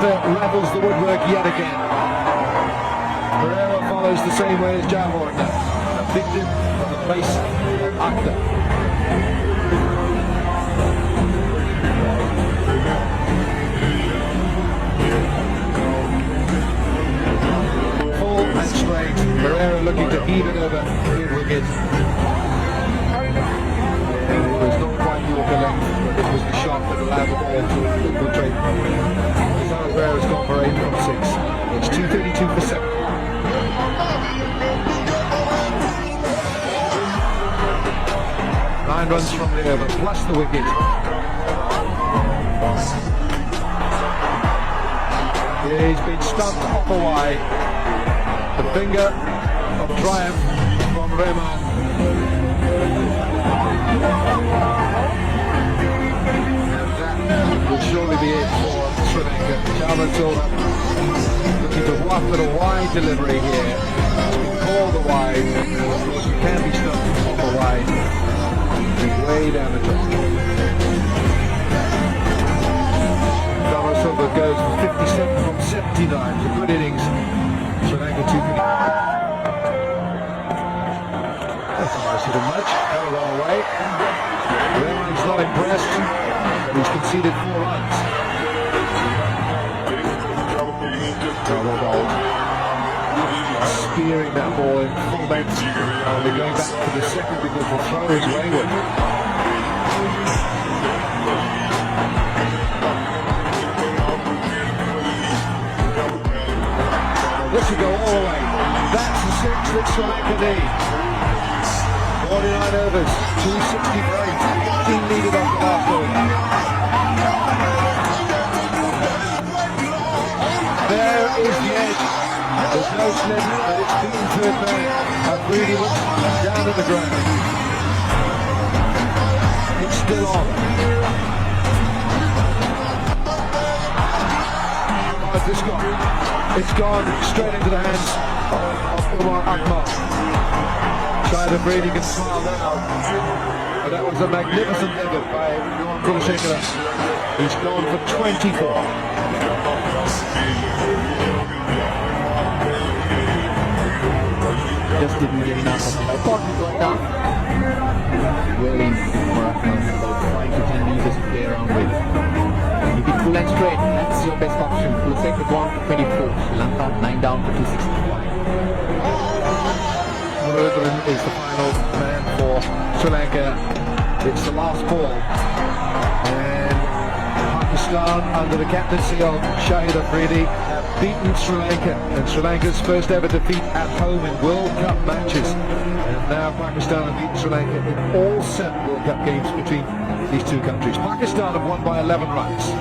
Akhtar levels the woodwork yet again. Pereira follows the same way as Jahor does. A victim of the pace of Akhtar. Full and straight. Pereira looking to heave it over mid-wicket. It was not quite Yorker length, but it was the shot that allowed the ball to infiltrate. Pereira's gone for 8 from 6. It's 232 for 7. 9 runs from the over, plus the wicket. He's been stumped off a wide. The finger of triumph from Rahman. Will surely be it for Sri Lanka. Chalmers looking to waft at a wide delivery here. It's been called a wide. Of course, you can be stumped off a wide. He's way down the top. Silva goes for 57 from 79. It's a good innings. Sri Lanka 2 for. That's a nice little match. Got a long way. Rahman's not impressed. He's conceded 4 runs. Double ball. Spearing that ball in full length. And they're going back to the second because the throw is wayward. This will go all the way. That's the 6 that Sri Lanka need. 49 overs, 260 for 8. 15 needed off the last over. There is the edge. There's no slip, but it's been third man. Afridi looks down at the ground. It's still on. How's this gone? It's gone straight into the hands of Umar Akmal. Shoaib Akhtar can smile now. But that was a magnificent effort by Kulashekara. He's gone for 24. Just didn't get enough of it. I thought he got enough. Really, Umar Akmal is about 5 to 10 meters to play around with. You can pull and straight, that's your best option. Looks like they've gone for 24. Sri Lanka 9 down for 261. Murderin is the final man for Sri Lanka. It's the last ball. And Pakistan, under the captaincy of Shoaib Akhtar, have beaten Sri Lanka. And Sri Lanka's first ever defeat at home in World Cup matches. And now Pakistan have beaten Sri Lanka in all 7 World Cup games between these two countries. Pakistan have won by 11 runs.